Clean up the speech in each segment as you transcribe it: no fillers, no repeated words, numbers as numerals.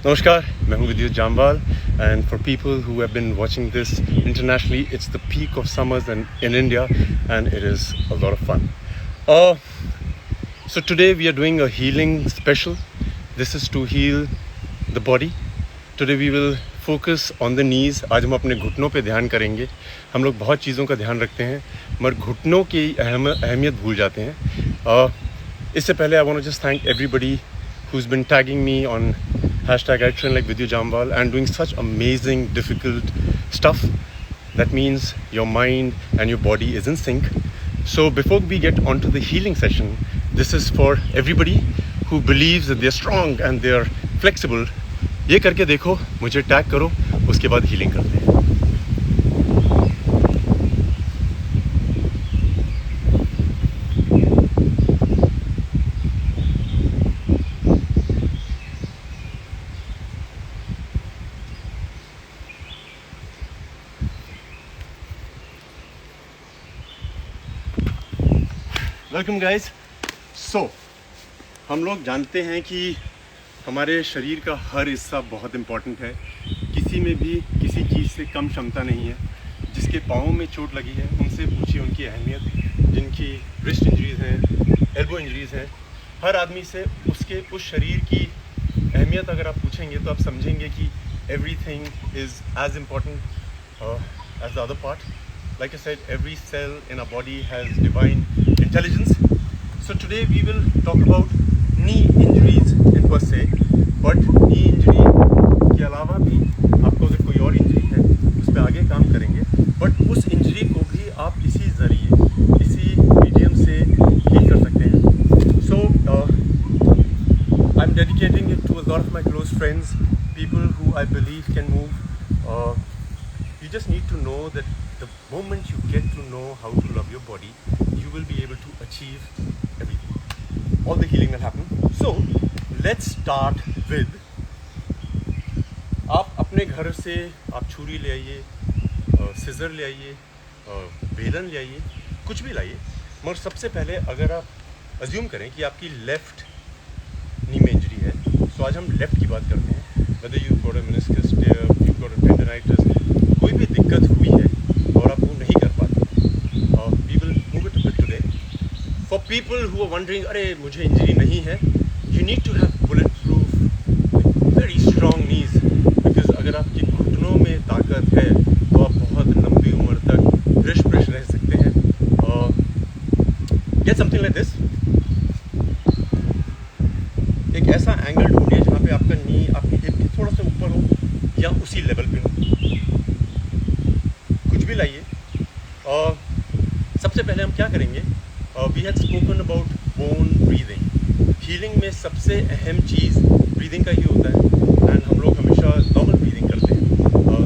Namaskar, मैं हूँ विद्युत Jammwal and for people who have been watching this internationally, it's the peak of summers in India and it is a lot of fun. So today we are doing a healing special. This is to heal the body. Today we will focus on the knees. आज हम अपने घुटनों पे ध्यान करेंगे. हम लोग बहुत चीज़ों का ध्यान रखते हैं मगर घुटनों की अहमियत भूल जाते हैं. इससे पहले I want to just thank everybody who's been tagging me on #ITrainLikeVidyutJamwal and doing such amazing, difficult stuff. That means your mind and your body is in sync. So before we get onto the healing session, this is for everybody who believes that they're strong and they're flexible. ये करके देखो, मुझे tag करो, उसके बाद healing करते हैं. Welcome guys. सो हम लोग जानते हैं कि हमारे शरीर का हर हिस्सा बहुत इम्पॉर्टेंट है. किसी में भी किसी चीज़ से कम क्षमता नहीं है. जिसके पाँव में चोट लगी है उनसे पूछिए उनकी अहमियत. जिनकी रिस्ट इंजरीज़ हैं, एल्बो इंजरीज़ हैं, हर आदमी से उसके उस शरीर की अहमियत अगर आप पूछेंगे तो आप समझेंगे कि everything is as important as the other part. Like I said, every cell in our body has divine intelligence. So today we will talk about knee injuries in per se. But knee injury के अलावा भी आपको अगर कोई और injury है उस पर आगे काम करेंगे. बट उस इंजरी को भी आप इसी ज़रिए, इसी मीडियम से हील कर सकते हैं. So I'm dedicating it to a lot of my close friends, people who I believe can move. You just need to know that the moment you get to know how to love your body, you will be able to achieve everything, all the healing that happen. So let's start with, आप अपने घर से आप छुरी ले आइए, scissor ले आइए, बेलन ले आइए, कुछ भी लाइए. मगर सबसे पहले अगर आप अज्यूम करें कि आपकी लेफ़्ट नी में इंजरी है, तो आज हम लेफ़्ट की बात करते हैं. whether you've got a meniscus tear, you've got a tendinitis, कोई भी दिक्कत हुई है और आप वो नहीं कर पाते, we will move it a bit today. For people who are wondering, अरे मुझे इंजरी नहीं है, you need to have bulletproof, very strong knees, because अगर आपकी घुटनों में ताकत है तो आप बहुत लंबी उम्र तक रिश रह सकते हैं. Get something like this. एक ऐसा एंगल ढूंढिए जहाँ पे आपका नी आपकी हिप के थोड़ा सा ऊपर हो या उसी लेवल पे हो. कुछ भी लाइए. सबसे पहले हम क्या करेंगे, we had spoken about bone breathing. Healing में सबसे अहम चीज़ ब्रीदिंग का ही होता है एंड हम लोग हमेशा नॉर्मल ब्रीदिंग करते हैं.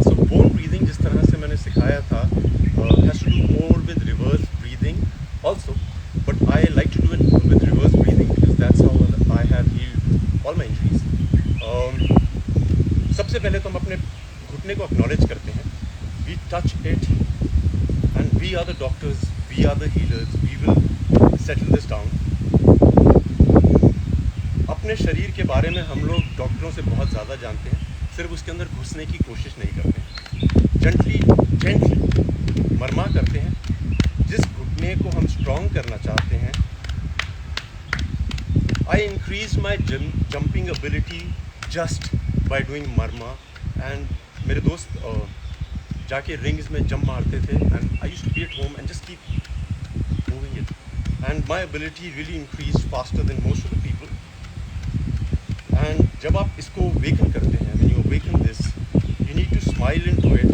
सो बोन ब्रीदिंग जिस तरह से मैंने सिखाया था has to do more with reverse breathing also, but I like to do it with reverse breathing because that's how I have healed all my injuries. सबसे पहले तो हम अपने घुटने को एक्नॉलेज करते हैं. We touch it and we are the doctors, we are the healers, we will settle this down. अपने शरीर के बारे में हम लोग डॉक्टरों से बहुत ज़्यादा जानते हैं, सिर्फ उसके अंदर घुसने की कोशिश नहीं करते. जेंटली मरमा करते हैं. जिस घुटने को हम स्ट्रॉन्ग करना चाहते हैं, I increased my jumping ability just by doing मरमा. एंड मेरे दोस्त जाके रिंग्स में जंप मारते थे and I used to be at home and just keep moving it and my ability really increased faster than most of the people. And जब आप इसको वेकन करते हैं, when you waken this, you need to smile into it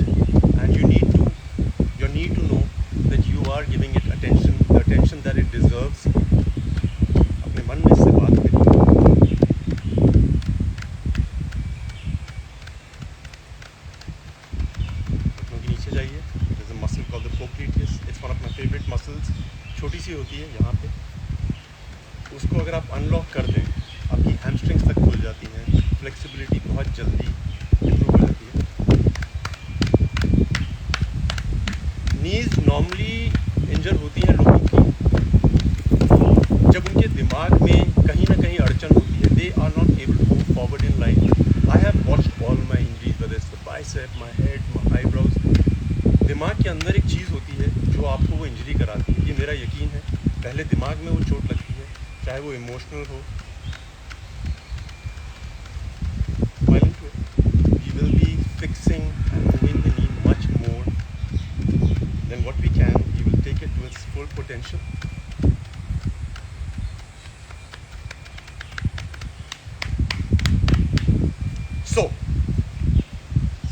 and you need to know that you are giving it attention that it deserves. अपने मन में इससे बात करिए. छोटी सी होती है यहाँ पे, उसको अगर आप अनलॉक कर दें आपकी हैमस्ट्रिंग्स तक खुल जाती हैं. फ्लेक्सिबिलिटी बहुत जल्दी इम्प्रूव हो जाती है. नीज़ नॉर्मली इंजर होती हैं लोगों की जब उनके दिमाग में कहीं ना कहीं अड़चन होती है. They are not able to move forward in life. I have bicep, my head, my eyebrows. दिमाग के अंदर एक चीज़ होती है जो आपको वो इंजरी कराती है। ये मेरा यकीन है, पहले दिमाग में वो चोट लगती है, चाहे वो इमोशनल हो। We will be fixing and moving the knee much more than what we can. We will take it to its full potential. So,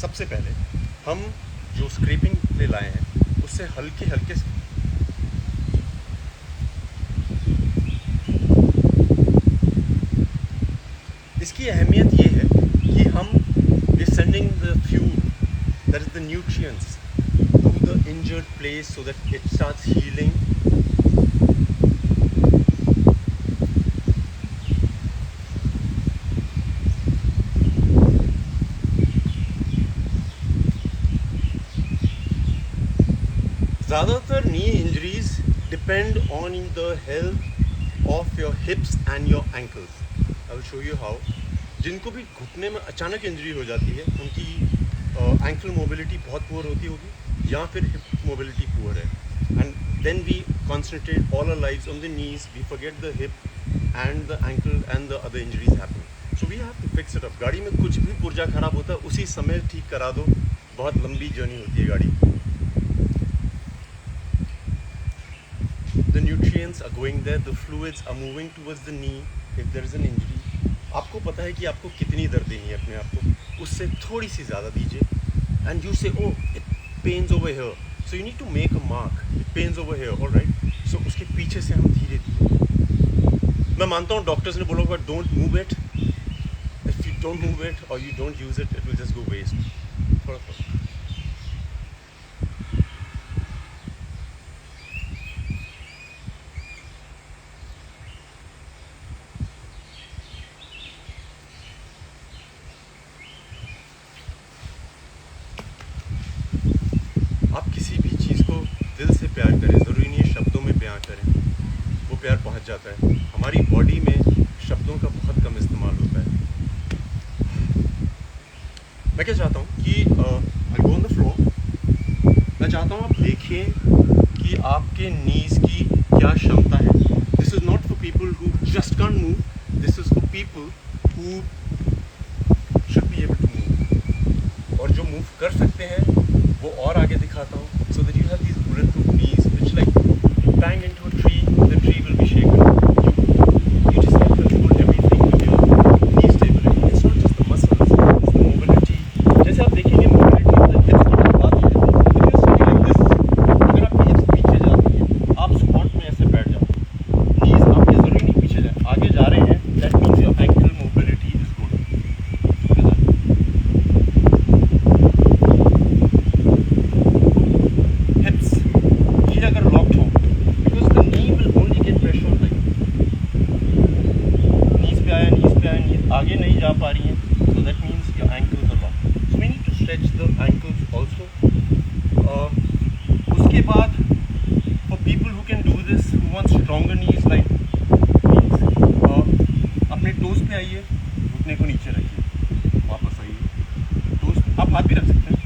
सबसे पहले हम जो स्क्रैपिंग प्ले लाए हैं उससे हल्के हल्के इसकी अहमियत ये है कि हम sending the fuel, that is the nutrients, to the injured place so that it starts healing. ज़्यादातर knee injuries depend on the health of your hips and your ankles. I will show you how. जिनको भी घुटने में अचानक injury हो जाती है उनकी एंकल मोबिलिटी बहुत पुअर होती होगी या फिर हिप मोबिलिटी पुअर है, and then we concentrate all our lives on the knees, we forget the hip and the ankle and the other injuries happen. So we have to fix it up. गाड़ी में कुछ भी पुर्जा खराब होता है उसी समय ठीक करा दो, बहुत लंबी जर्नी होती है गाड़ी। The nutrients are going there, the fluids are moving towards the knee if there is an injury. आपको पता है कि आपको कितनी दर्द देनी है अपने आप को, उससे थोड़ी सी ज़्यादा दीजिए। And you say oh it pains over here, so you need to make a mark, it pains over here, alright. सो उसके पीछे से हम धीरे धीरे, मैं मानता हूँ डॉक्टर्स ने बोला होगा don't move it, if you don't move it और you don't use it, it will just go waste. थोड़ा थोड़ा आप किसी भी चीज़ को दिल से प्यार करें, ज़रूरी नहीं है शब्दों में प्यार करें, वो प्यार पहुंच जाता है। हमारी बॉडी में शब्दों का बहुत कम इस्तेमाल होता है। मैं क्या चाहता हूँ कि आई गो ऑन द फ्लोर, मैं चाहता हूँ आप देखें कि आपके नीज़ की क्या क्षमता है। This is not for people who just can't move, this is for people who should be able to move. और जो मूव कर सकते हैं वो और आगे दिखाता हूँ, so that you have these bulletproof knees which like bang into a tree, the tree will be shaken. You just have to control everything with your knee stability. It's not just the muscles, it's the mobility. जैसे आप देखेंगे mobility of the hips की बात है, if you're sitting like this, अगर आपकी hips पीछे जाती है, आप squat में ऐसे बैठ जाओ, knees आपके ज़रूरी नहीं पीछे जाए, आगे जा रहे हैं, that means your ankle mobility is good. अगर लॉक्ड हो, because the knee will only get pressure on the knees पे आया, नीज आगे नहीं जा पा रही हैं, so that means your ankles are locked. So we need to stretch the ankles also. उसके बाद for people who can do this, who want stronger knees like अपने टोज पे आइए, घुटने को नीचे रखिए, वापस आइए, टोज आप हाथ भी रख सकते हैं।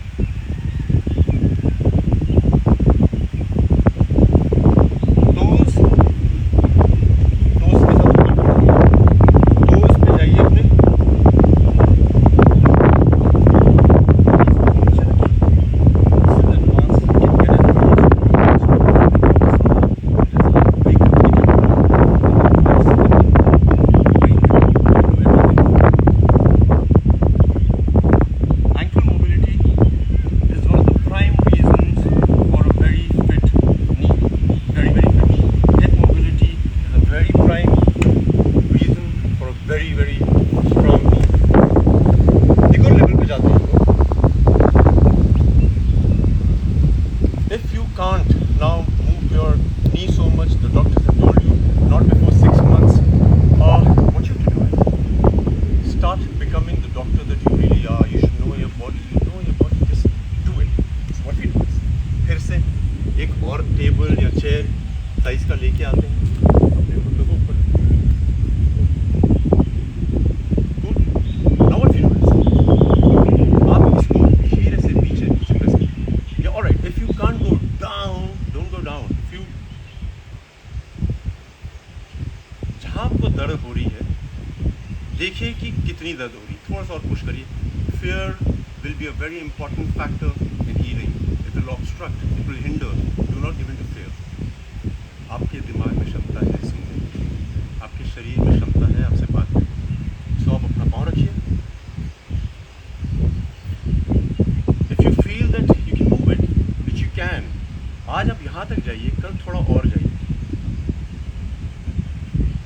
टेबल या चेयर साइज का लेके आते हैं, अपने घुटनों को ऊपर। Good. Now what you do, आप इसको कि कितनी दर्द हो रही, थोड़ा सा और पुश करिए. Fear will be a very important factor in healing. It will obstruct, it will hinder. Do not give in to fear. आपके दिमाग में क्षमता है सुनने की, आपके शरीर में क्षमता है आपसे बात करने की. सो आप अपना पाँव रखिए. If you feel that you can move it, which you can, आज आप यहाँ तक जाइए, कल थोड़ा और जाइए.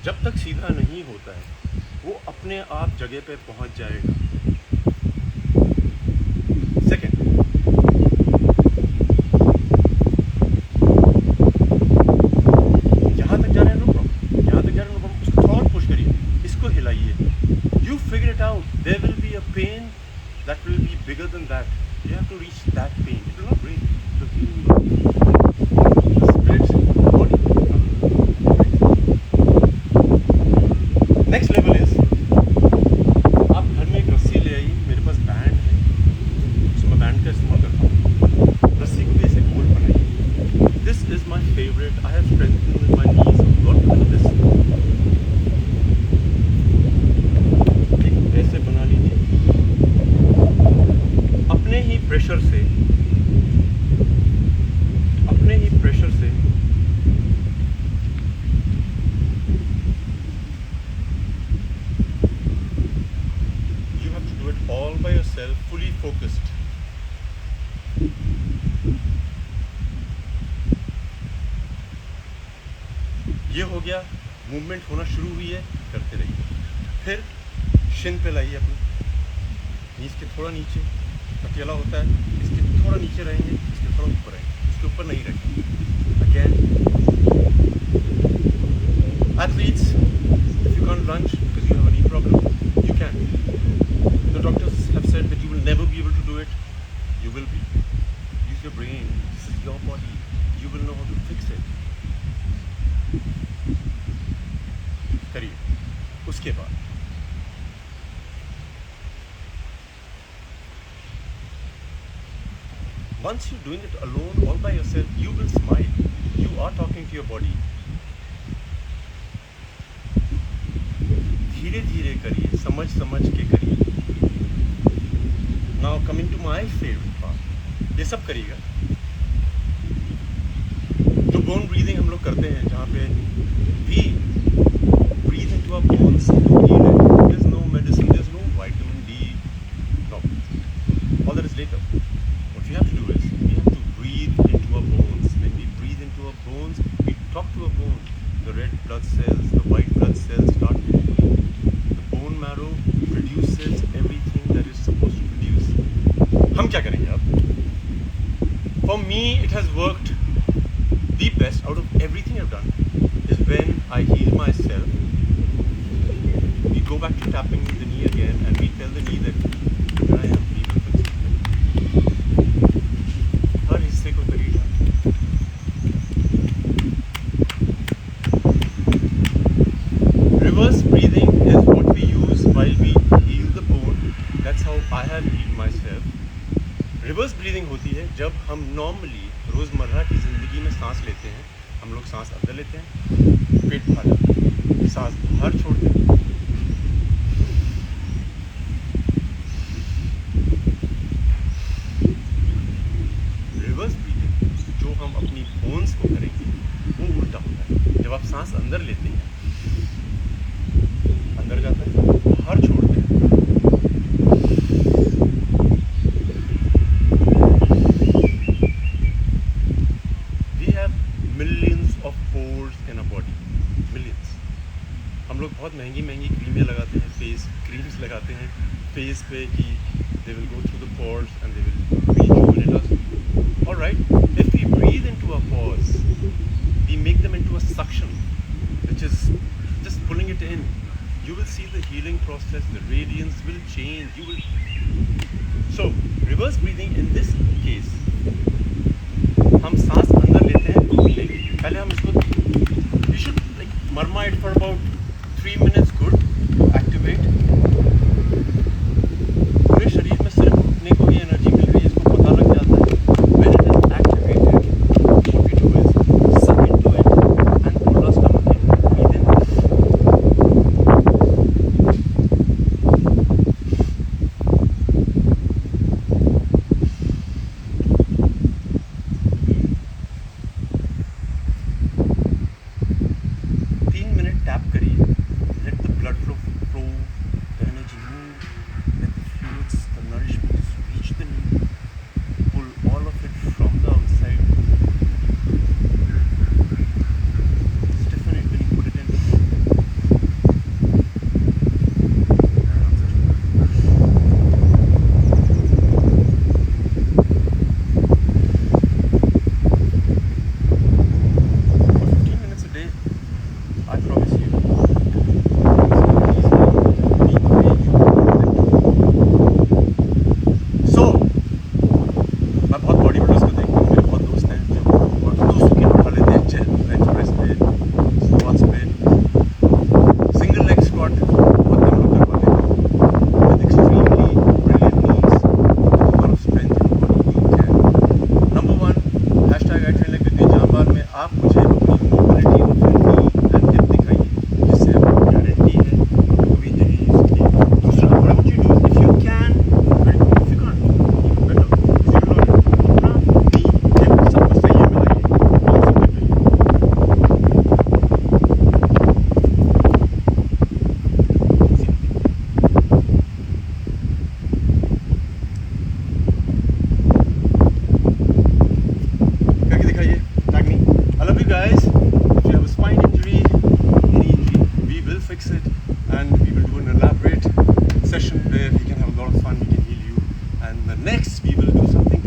जब तक सीधा नहीं होता है वो अपने आप जगह पे पहुंच जाएगा. सेकंड, यहाँ तक जा रहे हैं नो प्रॉब्लम, यहाँ तक जा रहे हैं नो प्रॉब्लम. उसको थोड़ा और पुश करिए, इसको हिलाइए. You figure it out. There will be a pain that will be bigger than that. You have to reach that pain. It will not break. The spirits, body. Next level is, आप घर में एक रस्सी ले आइए. मेरे pass band है, तो मैं बैंड का इस्तेमाल करता हूँ. रस्सी को भी ऐसे गोल बनाइए. This is my favourite. I have strengthened my knees lot with this. ऐसे बना लीजिए. अपने ही प्रेशर से all by yourself, fully focused. ये हो गया, मूवमेंट होना शुरू हुई है, करते रहिए. फिर शिन पे लाइए अपने, नीज के थोड़ा नीचे. पटियाला होता है, इसके थोड़ा नीचे रहेंगे, इसके थोड़ा ऊपर रहेंगे, इसके ऊपर नहीं रहेंगे. Again, athletes, if you can't lunge because you have a knee problem, you can. The doctors have said that you will never be able to do it. You will be. Use your brain. This is your body. You will know how to fix it. करिए. उसके बाद once you're doing it alone, all by yourself, you will smile. You are talking to your body. धीरे धीरे करिए, समझ समझ के करिए. Now coming to my favorite part, ये सब करिएगा. जो बोन ब्रीदिंग हम लोग करते हैं, जहाँ पे we breathe into our bones to heal it. There's no medicine, there's no vitamin D, no. All that is later. What we have to do is, we have to breathe into our bones. When we breathe into our bones, we talk to our bones. The red blood cells, the white blood cells start moving. The bone marrow produces everything that is supposed to produce. हम क्या करेंगे अब? For me, it has worked the best out of everything I've done is when I heal myself. We go back to tapping the knee again and we tell the knee that here I am, we will fix it. हर हिस्से को करिएगा. Reverse breathing is what we use while we heal the bone. That's how I have healed myself. Reverse breathing होती है जब हम normally रोज़मर्रा की ज़िंदगी में सांस लेते हैं. हम लोग सांस अंदर लेते हैं, पेट भर जाता है, सांस बाहर छोड़ते हैं. रिवर्स ब्रीदिंग जो हम अपनी बोन्स को करेंगे वो उल्टा होता है. जब आप सांस अंदर लेते हैं, अंदर जाता है, बाहर छोड़ते हैं. बहुत महंगी महंगी क्रीमें लगाते हैं, फेस क्रीम्स लगाते हैं फेस पे कि they will go through the pores and they will rejuvenate us. All right, if we breathe into our pores, we make them into a suction, which is just pulling it in. You will see the healing process, the radiance will change. You will. So reverse breathing in this case, हम सांस अंदर लेते हैं घूमने के लिए. पहले हम इसको we should like murmur it for about 3 minutes. Good. Activate. पूरे शरीर में सिर्फ घुटने को ही एनर्जी मिल रही है, इसको पता लग जाता है. When it is activated, what we do is suck into it and pull our stomach in. Breathe in. next we will do something